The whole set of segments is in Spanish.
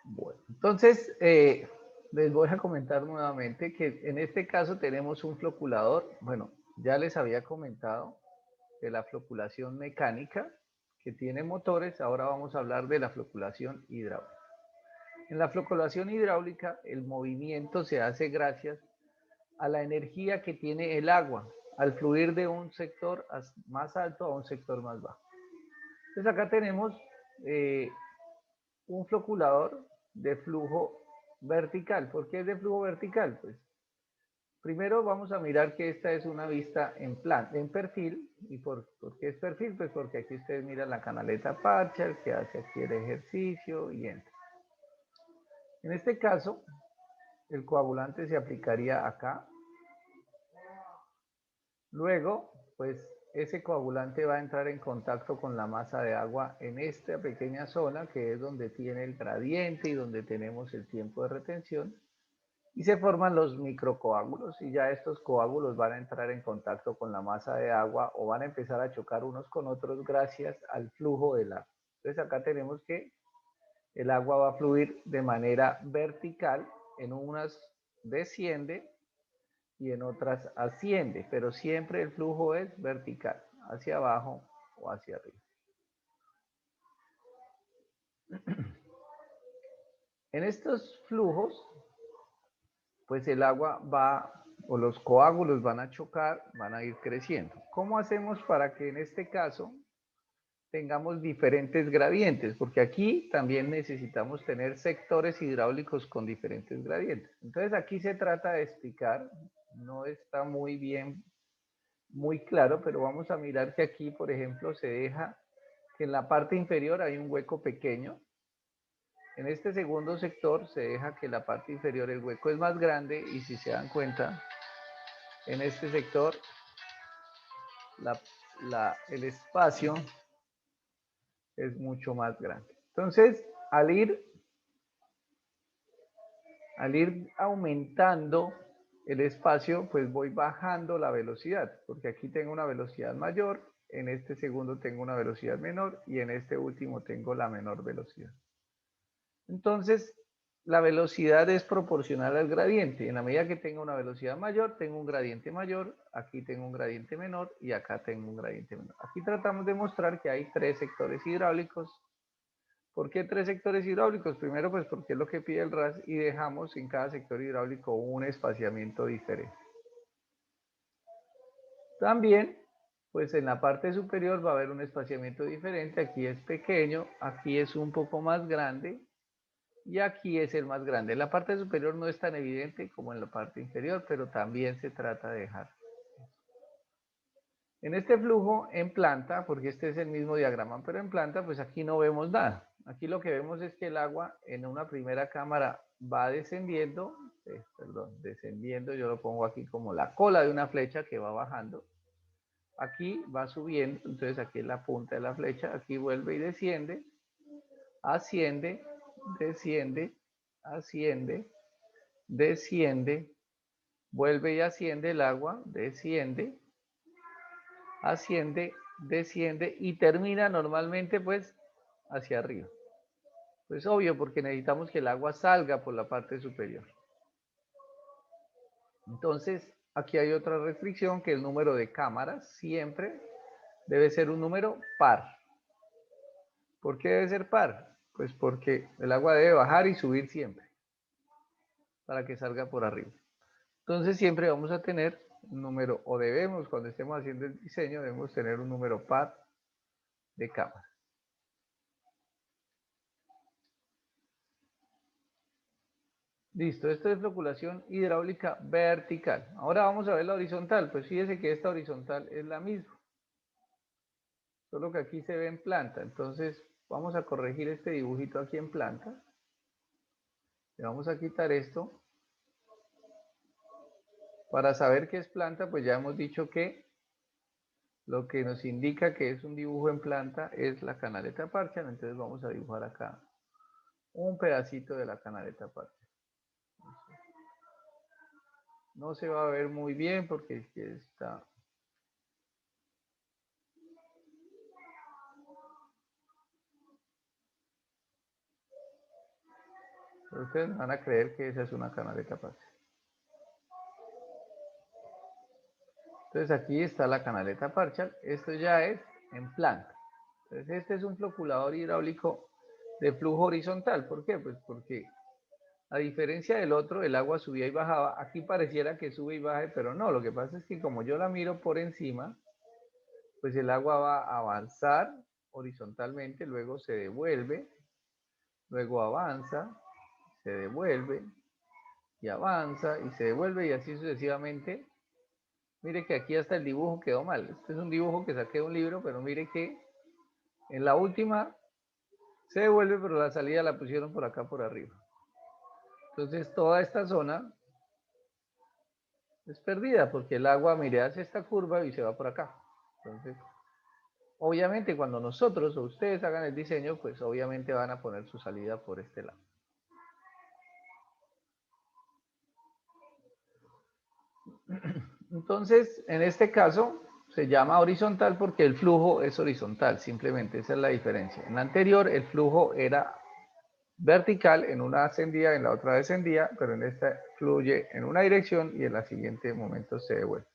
Bueno, entonces les voy a comentar nuevamente que en este caso tenemos un floculador. Bueno, ya les había comentado de la floculación mecánica que tiene motores. Ahora vamos a hablar de la floculación hidráulica. En la floculación hidráulica el movimiento se hace gracias a la energía que tiene el agua al fluir de un sector más alto a un sector más bajo. Entonces acá tenemos eh, un floculador de flujo vertical. ¿Por qué es de flujo vertical? Pues primero vamos a mirar que esta es una vista en perfil. ¿Y por qué es perfil? Pues porque aquí ustedes miran la canaleta parcha, el que hace aquí el ejercicio y entra. En este caso, el coagulante se aplicaría acá. Luego, pues ese coagulante va a entrar en contacto con la masa de agua en esta pequeña zona que es donde tiene el gradiente y donde tenemos el tiempo de retención. Y se forman los microcoágulos y ya estos coágulos van a entrar en contacto con la masa de agua o van a empezar a chocar unos con otros gracias al flujo del agua. Entonces acá tenemos que el agua va a fluir de manera vertical, en unas desciende y en otras asciende, pero siempre el flujo es vertical, hacia abajo o hacia arriba. En estos flujos, pues el agua va o los coágulos van a chocar, van a ir creciendo. ¿Cómo hacemos para que en este caso tengamos diferentes gradientes? Porque aquí también necesitamos tener sectores hidráulicos con diferentes gradientes. Entonces aquí se trata de explicar, no está muy bien, muy claro, pero vamos a mirar que aquí, por ejemplo, se deja que en la parte inferior hay un hueco pequeño. En este segundo sector se deja que la parte inferior el hueco es más grande y si se dan cuenta, en este sector la, el espacio es mucho más grande. Entonces, al ir aumentando el espacio, pues voy bajando la velocidad, porque aquí tengo una velocidad mayor, en este segundo tengo una velocidad menor y en este último tengo la menor velocidad. Entonces, la velocidad es proporcional al gradiente. En la medida que tenga una velocidad mayor, tengo un gradiente mayor, aquí tengo un gradiente menor y acá tengo un gradiente menor. Aquí tratamos de mostrar que hay tres sectores hidráulicos. ¿Por qué tres sectores hidráulicos? Primero, pues porque es lo que pide el RAS y dejamos en cada sector hidráulico un espaciamiento diferente. También, pues en la parte superior va a haber un espaciamiento diferente. Aquí es pequeño, aquí es un poco más grande y aquí es el más grande. La parte superior no es tan evidente como en la parte inferior, pero también se trata de dejar. En este flujo en planta, porque este es el mismo diagrama, pero en planta, pues aquí no vemos nada. Aquí lo que vemos es que el agua en una primera cámara va descendiendo, descendiendo, yo lo pongo aquí como la cola de una flecha que va bajando. Aquí va subiendo, entonces aquí es la punta de la flecha, aquí vuelve y desciende, asciende, desciende, asciende, desciende, vuelve y asciende el agua, desciende, asciende, desciende y termina normalmente pues hacia arriba. Pues obvio porque necesitamos que el agua salga por la parte superior. Entonces aquí hay otra restricción que el número de cámaras siempre debe ser un número par. ¿Por qué debe ser par? Pues porque el agua debe bajar y subir siempre para que salga por arriba. Entonces siempre vamos a tener un número, o debemos, cuando estemos haciendo el diseño, debemos tener un número par de cámaras. Listo, esto es floculación hidráulica vertical. Ahora vamos a ver la horizontal. Pues fíjese que esta horizontal es la misma, solo que aquí se ve en planta. Entonces vamos a corregir este dibujito aquí en planta. Le vamos a quitar esto. Para saber qué es planta, pues ya hemos dicho que lo que nos indica que es un dibujo en planta es la canaleta parcial. Entonces vamos a dibujar acá un pedacito de la canaleta parcial. No se va a ver muy bien porque está. Pero ustedes van a creer que esa es una canaleta parcial. Entonces aquí está la canaleta parcial. Esto ya es en planta. Entonces este es un floculador hidráulico de flujo horizontal. ¿Por qué? Pues porque a diferencia del otro, el agua subía y bajaba. Aquí pareciera que sube y baja, pero no. Lo que pasa es que como yo la miro por encima, pues el agua va a avanzar horizontalmente, luego se devuelve, luego avanza, se devuelve y avanza y se devuelve y así sucesivamente. Mire que aquí hasta el dibujo quedó mal. Este es un dibujo que saqué de un libro, pero mire que en la última se devuelve, pero la salida la pusieron por acá por arriba. Entonces toda esta zona es perdida porque el agua, mire, hace esta curva y se va por acá. Entonces, obviamente cuando nosotros o ustedes hagan el diseño, pues obviamente van a poner su salida por este lado. Entonces, en este caso, se llama horizontal porque el flujo es horizontal, simplemente esa es la diferencia. En la anterior, el flujo era vertical, en una ascendía, en la otra descendía, pero en esta fluye en una dirección y en la siguiente momento se devuelve.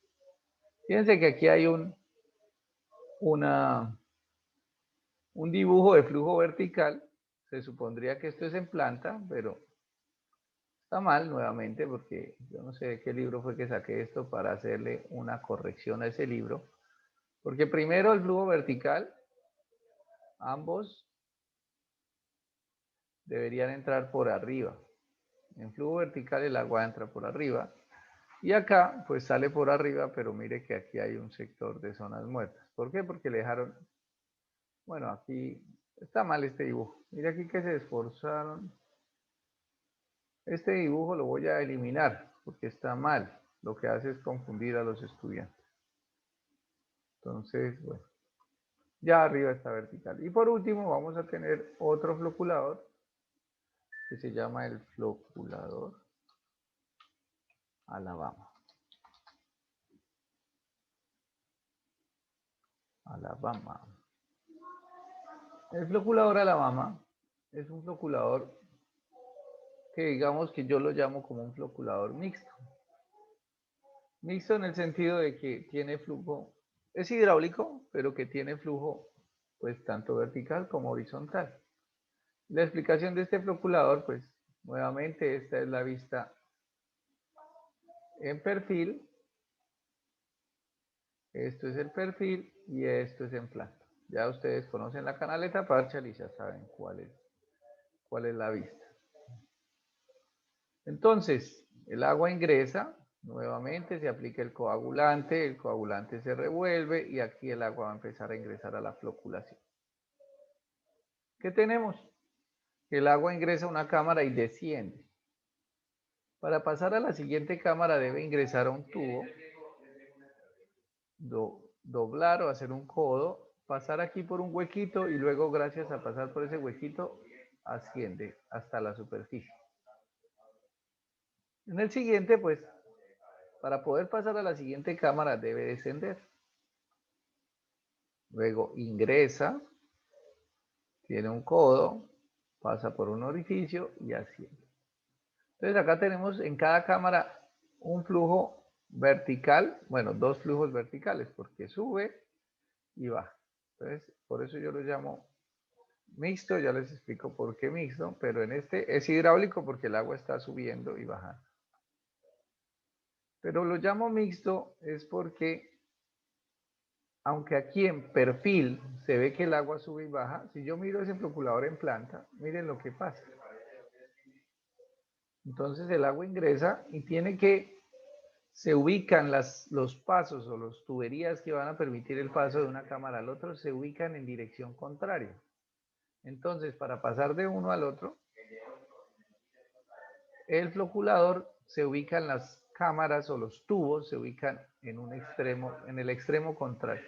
Fíjense que aquí hay un dibujo de flujo vertical. Se supondría que esto es en planta, pero está mal nuevamente porque yo no sé de qué libro fue que saqué esto para hacerle una corrección a ese libro. Porque primero el flujo vertical, ambos deberían entrar por arriba. En flujo vertical el agua entra por arriba. Y acá pues sale por arriba, pero mire que aquí hay un sector de zonas muertas. ¿Por qué? Porque le dejaron, bueno, aquí está mal este dibujo. Mire aquí que se esforzaron. Este dibujo lo voy a eliminar porque está mal. Lo que hace es confundir a los estudiantes. Entonces, bueno, ya arriba está vertical. Y por último vamos a tener otro floculador que se llama el floculador Alabama. Alabama. El floculador Alabama es un floculador que digamos que yo lo llamo como un floculador mixto. Mixto en el sentido de que tiene flujo, es hidráulico, pero que tiene flujo pues tanto vertical como horizontal. La explicación de este floculador, pues nuevamente esta es la vista en perfil, esto es el perfil y esto es en planta. Ya ustedes conocen la canaleta parcial y ya saben cuál es la vista. Entonces, el agua ingresa, nuevamente se aplica el coagulante se revuelve y aquí el agua va a empezar a ingresar a la floculación. ¿Qué tenemos? El agua ingresa a una cámara y desciende. Para pasar a la siguiente cámara debe ingresar a un tubo, doblar o hacer un codo, pasar aquí por un huequito y luego gracias a pasar por ese huequito asciende hasta la superficie. En el siguiente, pues, para poder pasar a la siguiente cámara debe descender. Luego ingresa, tiene un codo, pasa por un orificio y asciende. Entonces acá tenemos en cada cámara un flujo vertical, bueno, dos flujos verticales, porque sube y baja. Entonces, por eso yo lo llamo mixto, ya les explico por qué mixto, pero en este es hidráulico porque el agua está subiendo y bajando. Pero lo llamo mixto es porque, aunque aquí en perfil se ve que el agua sube y baja, si yo miro ese floculador en planta, miren lo que pasa. Entonces el agua ingresa y tiene que, se ubican los pasos o las tuberías que van a permitir el paso de una cámara al otro, se ubican en dirección contraria. Entonces, para pasar de uno al otro, el floculador se ubica en las cámaras o los tubos, se ubican en un extremo, en el extremo contrario.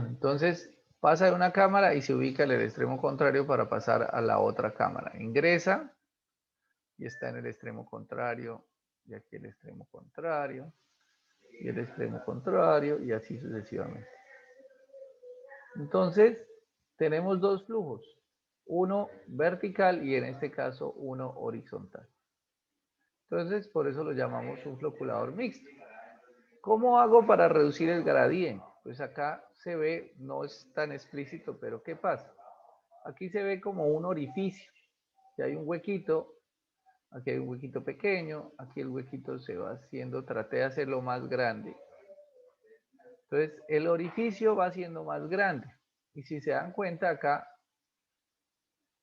Entonces, pasa de una cámara y se ubica en el extremo contrario para pasar a la otra cámara. Ingresa y está en el extremo contrario, y aquí el extremo contrario, y el extremo contrario, y así sucesivamente. Entonces, tenemos dos flujos, uno vertical y en este caso uno horizontal. Entonces, por eso lo llamamos un floculador mixto. ¿Cómo hago para reducir el gradiente? Pues acá se ve, no es tan explícito, pero ¿qué pasa? Aquí se ve como un orificio, que hay un huequito, aquí hay un huequito pequeño, aquí el huequito se va haciendo, traté de hacerlo más grande. Entonces, el orificio va siendo más grande. Y si se dan cuenta acá,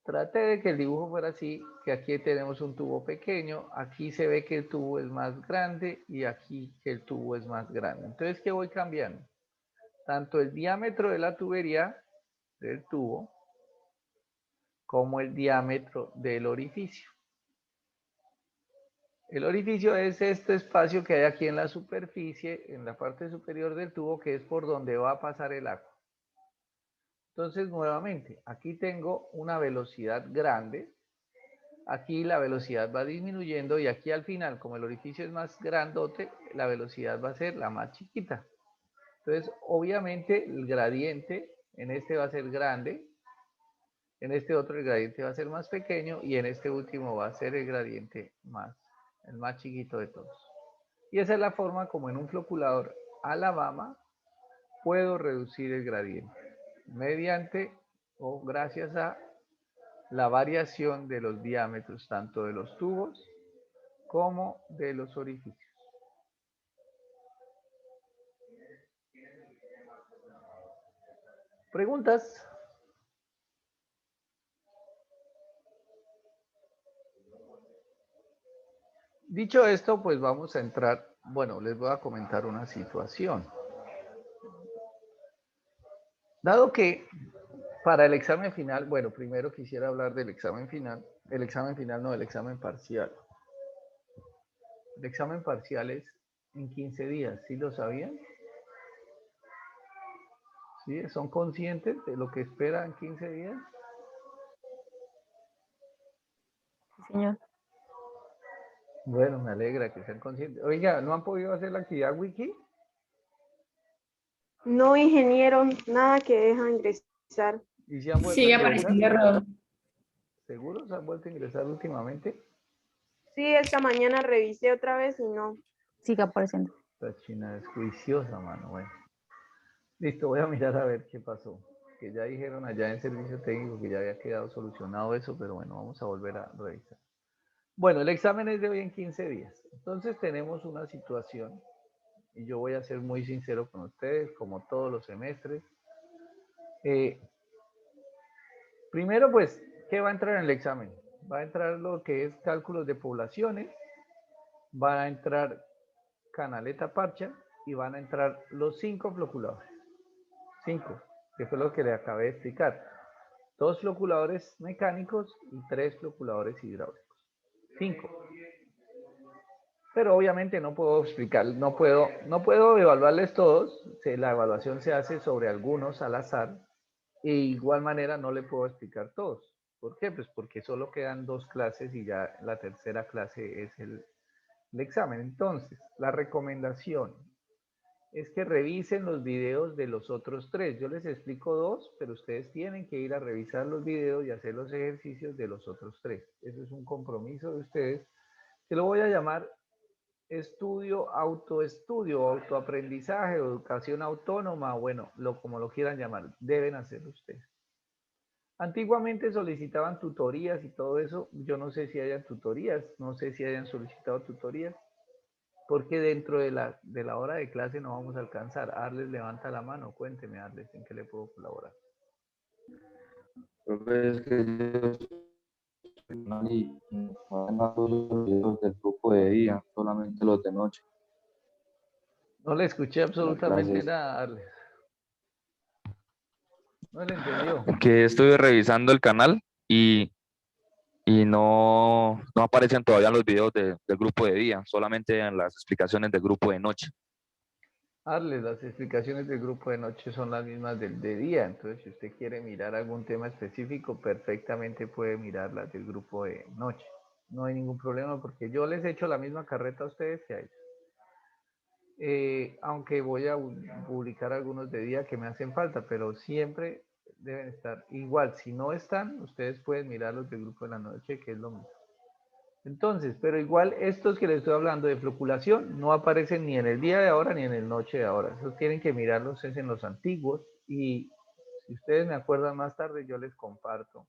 traté de que el dibujo fuera así, que aquí tenemos un tubo pequeño, aquí se ve que el tubo es más grande y aquí que el tubo es más grande. Entonces, ¿qué voy cambiando? Tanto el diámetro de la tubería, del tubo, como el diámetro del orificio. El orificio es este espacio que hay aquí en la superficie, en la parte superior del tubo, que es por donde va a pasar el agua. Entonces, nuevamente, aquí tengo una velocidad grande. Aquí la velocidad va disminuyendo y aquí al final, como el orificio es más grandote, la velocidad va a ser la más chiquita. Entonces, obviamente, el gradiente en este va a ser grande, en este otro el gradiente va a ser más pequeño y en este último va a ser el gradiente el más chiquito de todos. Y esa es la forma como en un floculador Alabama puedo reducir el gradiente mediante o gracias a la variación de los diámetros tanto de los tubos como de los orificios. ¿Preguntas? Dicho esto, pues vamos a entrar, bueno, les voy a comentar una situación. Dado que para el examen final, bueno, primero quisiera hablar del examen final, el examen final no, el examen parcial. El examen parcial es en 15 días, ¿sí lo sabían? ¿Sí? ¿Son conscientes de lo que esperan 15 días? Sí, señor. Bueno, me alegra que sean conscientes. Oiga, ¿no han podido hacer la actividad wiki? No, ingeniero, nada que deja ingresar. ¿Y si han vuelto a Sigue ingresar? apareciendo error. ¿Seguros han vuelto a ingresar últimamente? Sí, esta mañana revisé otra vez y no. Sigue apareciendo. La China es juiciosa, mano. Bueno, listo, voy a mirar a ver qué pasó. Que ya dijeron allá en servicio técnico que ya había quedado solucionado eso, pero bueno, vamos a volver a revisar. Bueno, el examen es de hoy en 15 días. Entonces tenemos una situación, y yo voy a ser muy sincero con ustedes, como todos los semestres. Eh, Primero, pues, ¿qué va a entrar en el examen? Va a entrar lo que es cálculos de poblaciones, va a entrar canaleta parcha y van a entrar los 5 floculadores. 5, que fue lo que le acabé de explicar. 2 floculadores mecánicos y 3 floculadores hidráulicos. 5. Pero obviamente no puedo explicar, no puedo evaluarles todos. La evaluación se hace sobre algunos al azar. E igual manera no le puedo explicar todos. ¿Por qué? Pues porque solo quedan 2 clases y ya la tercera clase es el examen. Entonces, la recomendación es que revisen los videos de los otros 3. Yo les explico 2, pero ustedes tienen que ir a revisar los videos y hacer los ejercicios de los otros 3. Eso es un compromiso de ustedes, que lo voy a llamar estudio, autoestudio, autoaprendizaje, educación autónoma, bueno, como lo quieran llamar, deben hacerlo ustedes. Antiguamente solicitaban tutorías y todo eso. Yo no sé si hayan tutorías, no sé si hayan solicitado tutorías, porque dentro de la hora de clase no vamos a alcanzar. Arles levanta la mano, cuénteme, Arles, ¿en qué le puedo colaborar? Profe, es que yo soy mal y no todos los videos del grupo de día, solamente los de noche. No le escuché Las absolutamente clases nada, Arles. No le entendió. que estuve revisando el canal y no aparecen todavía los videos del grupo de día, solamente en las explicaciones del grupo de noche. Arles, las explicaciones del grupo de noche son las mismas del de día. Entonces, si usted quiere mirar algún tema específico, perfectamente puede mirar las del grupo de noche. No hay ningún problema porque yo les echo la misma carreta a ustedes que a ellos. aunque voy a publicar algunos de día que me hacen falta, pero siempre deben estar igual. Si no están, ustedes pueden mirar los del grupo de la noche, que es lo mismo. Entonces, pero igual estos que les estoy hablando de floculación no aparecen ni en el día de ahora ni en el noche de ahora. Esos tienen que mirarlos es en los antiguos, y si ustedes me acuerdan más tarde, yo les comparto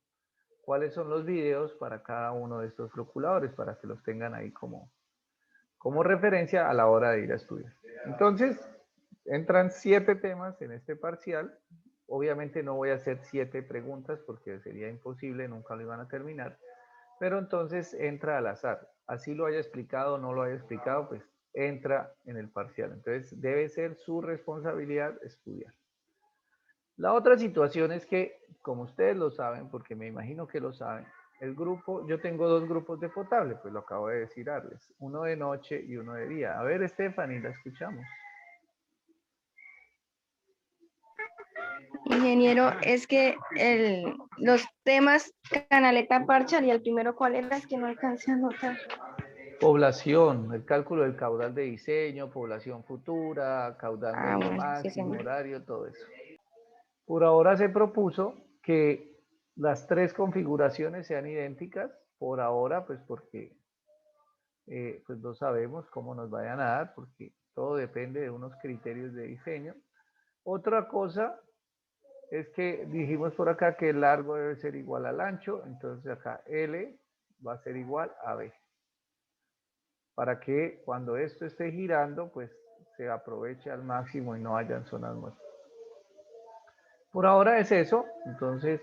cuáles son los videos para cada uno de estos floculadores para que los tengan ahí como referencia a la hora de ir a estudiar. Entonces, entran 7 temas en este parcial. Obviamente no voy a hacer 7 preguntas porque sería imposible, nunca lo iban a terminar. Pero entonces entra al azar. Así lo haya explicado o no lo haya explicado, pues entra en el parcial. Entonces debe ser su responsabilidad estudiar. La otra situación es que, como ustedes lo saben, porque me imagino que lo saben, el grupo, yo tengo 2 grupos de potable, pues lo acabo de decir Arles, uno de noche y uno de día. A ver, Stephanie, la escuchamos. Ingeniero, es que los temas canaleta parcial y el primero, ¿cuál era? Es que no alcancé a notar. Población, el cálculo del caudal de diseño, población futura, caudal Ah, medio bueno, sí, máximo, señor. horario, todo eso. Por ahora se propuso que las 3 configuraciones sean idénticas, por ahora, pues porque pues no sabemos cómo nos vayan a dar, porque todo depende de unos criterios de diseño. Otra cosa es que dijimos por acá que el largo debe ser igual al ancho, entonces acá L va a ser igual a B. Para que cuando esto esté girando, pues se aproveche al máximo y no hayan zonas muertas. Por ahora es eso, entonces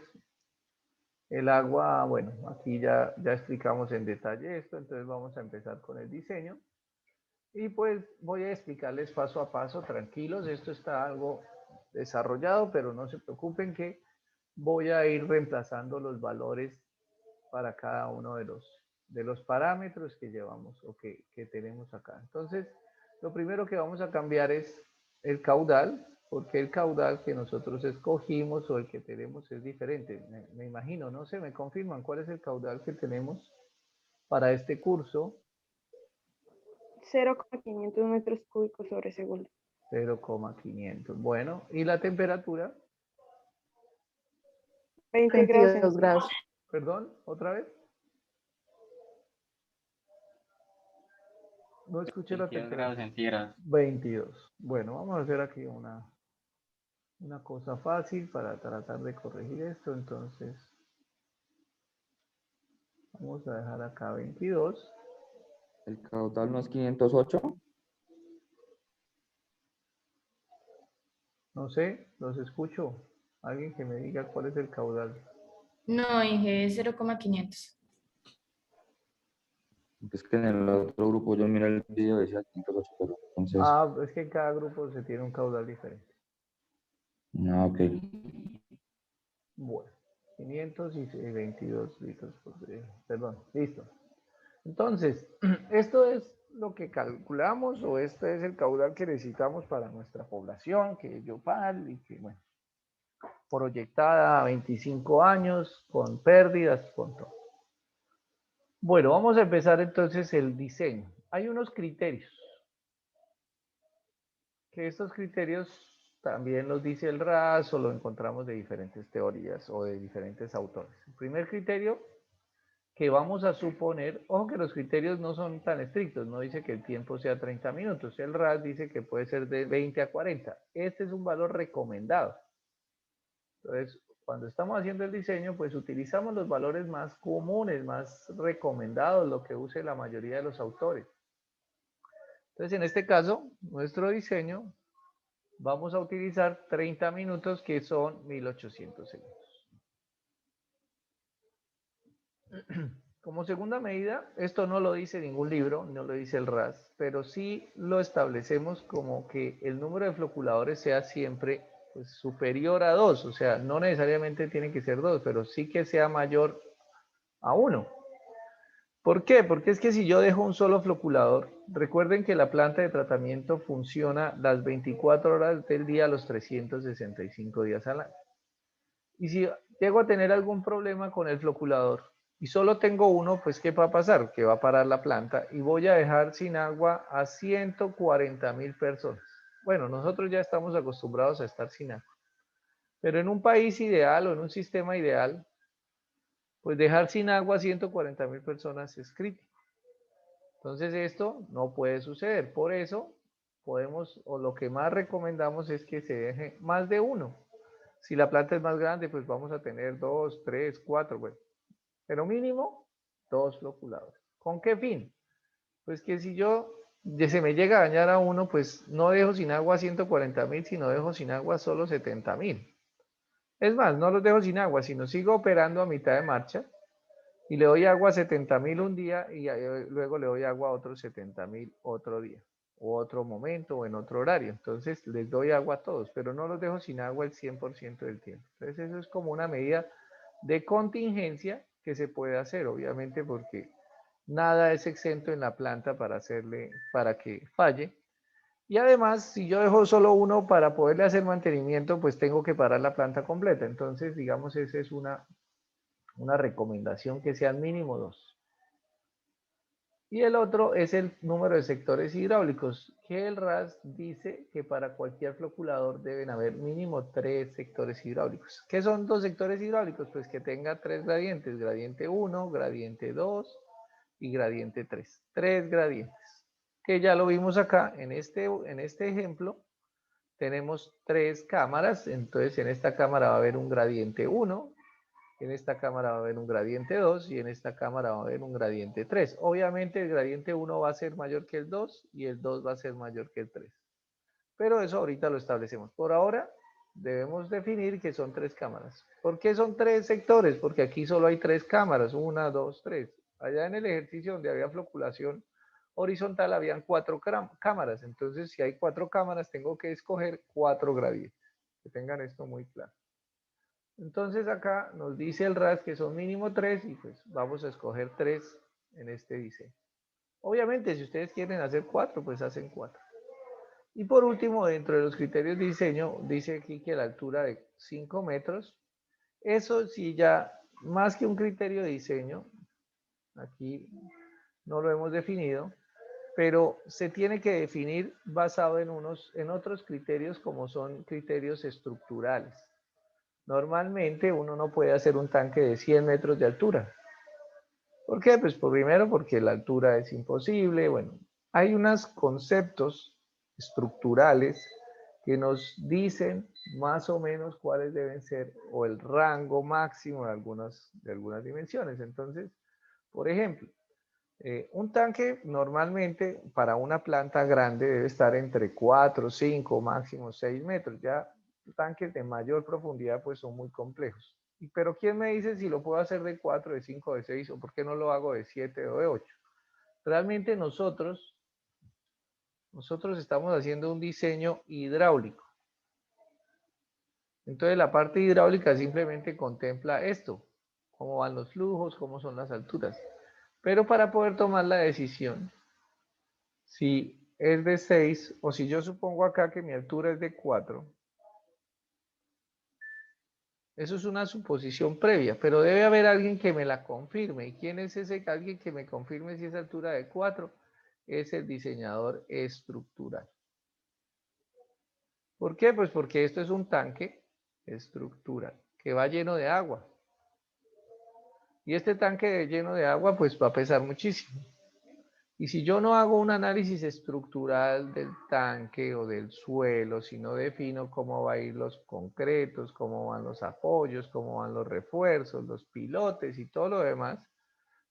el agua, bueno, aquí ya explicamos en detalle esto, entonces vamos a empezar con el diseño. Y pues voy a explicarles paso a paso, tranquilos, esto está algo desarrollado, pero no se preocupen que voy a ir reemplazando los valores para cada uno de los parámetros que llevamos o que tenemos acá. Entonces, lo primero que vamos a cambiar es el caudal, porque el caudal que nosotros escogimos o el que tenemos es diferente. Me imagino, no sé, me confirman cuál es el caudal que tenemos para este curso. 0,500 metros cúbicos sobre segundo. 0,500. Bueno, ¿y la temperatura? 20 grados 22 grados. Perdón, ¿otra vez? No escuché la 22 grados temperatura. centígrados. 22. Bueno, vamos a hacer aquí una cosa fácil para tratar de corregir esto. Entonces, vamos a dejar acá 22. El caudal no es 508. No sé, los escucho. Alguien que me diga cuál es el caudal. No, Inge, es 0,500. Es que en el otro grupo yo miré el video y decía 508, pero entonces. Ah, es que en cada grupo se tiene un caudal diferente. No, ok. Bueno, 522 litros por perdón, listo. Entonces, esto es lo que calculamos o este es el caudal que necesitamos para nuestra población, que es Yopal y que, bueno, proyectada a 25 años, con pérdidas, con todo. Bueno, vamos a empezar entonces el diseño. Hay unos criterios, que estos criterios también los dice el RAS o lo encontramos de diferentes teorías o de diferentes autores. El primer criterio que vamos a suponer, ojo que los criterios no son tan estrictos, no dice que el tiempo sea 30 minutos, el RAS dice que puede ser de 20 a 40. Este es un valor recomendado. Entonces, cuando estamos haciendo el diseño, pues utilizamos los valores más comunes, más recomendados, lo que use la mayoría de los autores. Entonces, en este caso, nuestro diseño, vamos a utilizar 30 minutos, que son 1800 segundos. Como segunda medida, esto no lo dice ningún libro, no lo dice el RAS, pero sí lo establecemos como que el número de floculadores sea siempre pues, superior a 2, o sea, no necesariamente tiene que ser 2, pero sí que sea mayor a 1. ¿Por qué? Porque es que si yo dejo un solo floculador, recuerden que la planta de tratamiento funciona las 24 horas del día, los 365 días al año. Y si llego a tener algún problema con el floculador, y solo tengo uno, pues ¿qué va a pasar? Que va a parar la planta y voy a dejar sin agua a 140.000 personas. Bueno, nosotros ya estamos acostumbrados a estar sin agua, pero en un país ideal o en un sistema ideal, pues dejar sin agua a 140.000 personas es crítico. Entonces esto no puede suceder. Por eso podemos, o lo que más recomendamos es que se deje más de uno. Si la planta es más grande, pues vamos a tener 2, 3, 4, bueno. Pero mínimo 2 floculadores. ¿Con qué fin? Pues que si se me llega a dañar a uno, pues no dejo sin agua a 140.000, sino dejo sin agua solo 70.000. Es más, no los dejo sin agua, sino sigo operando a mitad de marcha y le doy agua a 70.000 un día y luego le doy agua a otros 70.000 otro día, o otro momento, o en otro horario. Entonces les doy agua a todos, pero no los dejo sin agua el 100% del tiempo. Entonces eso es como una medida de contingencia que se puede hacer, obviamente, porque nada es exento en la planta para que falle. Y además, si yo dejo solo uno para poderle hacer mantenimiento, pues tengo que parar la planta completa. Entonces, digamos, esa es una recomendación, que sean mínimo 2. Y el otro es el número de sectores hidráulicos, que el RAS dice que para cualquier floculador deben haber mínimo 3 sectores hidráulicos. ¿Qué son 2 sectores hidráulicos? Pues que tenga 3 gradientes, gradiente 1, gradiente 2 y gradiente 3. 3 gradientes, que ya lo vimos acá en este ejemplo. Tenemos 3 cámaras, entonces en esta cámara va a haber un gradiente 1, en esta cámara va a haber un gradiente 2 y en esta cámara va a haber un gradiente 3. Obviamente el gradiente 1 va a ser mayor que el 2 y el 2 va a ser mayor que el 3. Pero eso ahorita lo establecemos. Por ahora debemos definir que son 3 cámaras. ¿Por qué son 3 sectores? Porque aquí solo hay 3 cámaras, 1, 2, 3. Allá en el ejercicio donde había floculación horizontal habían 4 cámaras. Entonces si hay 4 cámaras tengo que escoger 4 gradientes. Que tengan esto muy claro. Entonces acá nos dice el RAS que son mínimo 3 y pues vamos a escoger 3 en este diseño. Obviamente si ustedes quieren hacer 4, pues hacen 4. Y por último, dentro de los criterios de diseño, dice aquí que la altura de 5 metros, eso sí ya más que un criterio de diseño, aquí no lo hemos definido, pero se tiene que definir basado en otros criterios como son criterios estructurales. Normalmente uno no puede hacer un tanque de 100 metros de altura. ¿Por qué? Pues primero porque la altura es imposible. Bueno, hay unos conceptos estructurales que nos dicen más o menos cuáles deben ser o el rango máximo de algunas dimensiones. Entonces, por ejemplo, un tanque normalmente para una planta grande debe estar entre 4, 5, máximo 6 metros. Ya tanques de mayor profundidad pues son muy complejos. Pero ¿quién me dice si lo puedo hacer de 4, de 5, de 6 o por qué no lo hago de 7 o de 8? Realmente nosotros estamos haciendo un diseño hidráulico. Entonces la parte hidráulica simplemente contempla esto, cómo van los flujos, cómo son las alturas. Pero para poder tomar la decisión, si es de 6 o si yo supongo acá que mi altura es de 4, eso es una suposición previa, pero debe haber alguien que me la confirme. ¿Y quién es ese alguien que me confirme si es altura de 4? Es el diseñador estructural. ¿Por qué? Pues porque esto es un tanque estructural que va lleno de agua. Y este tanque lleno de agua pues va a pesar muchísimo. Y si yo no hago un análisis estructural del tanque o del suelo, si no defino cómo van a ir los concretos, cómo van los apoyos, cómo van los refuerzos, los pilotes y todo lo demás,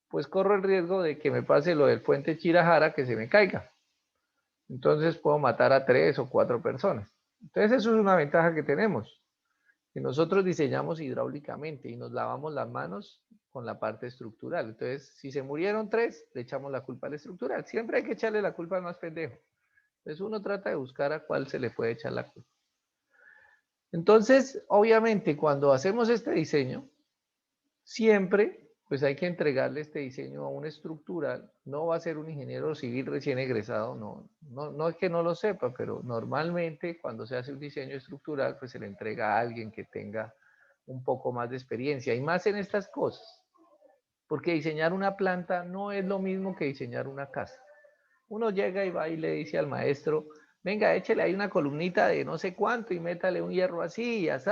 pues corro el riesgo de que me pase lo del puente Chirajara, que se me caiga. Entonces puedo matar a 3 o 4 personas. Entonces eso es una ventaja que tenemos, que nosotros diseñamos hidráulicamente y nos lavamos las manos con la parte estructural. Entonces, si se murieron 3, le echamos la culpa al estructural. Siempre hay que echarle la culpa al más pendejo. Entonces uno trata de buscar a cuál se le puede echar la culpa. Entonces, obviamente, cuando hacemos este diseño, siempre pues hay que entregarle este diseño a un estructural. No va a ser un ingeniero civil recién egresado, no es que no lo sepa, pero normalmente cuando se hace un diseño estructural, pues se le entrega a alguien que tenga un poco más de experiencia y más en estas cosas. porque diseñar una planta no es lo mismo que diseñar una casa. Uno llega y va y le dice al maestro, venga, échele ahí una columnita de no sé cuánto y métale un hierro así y así,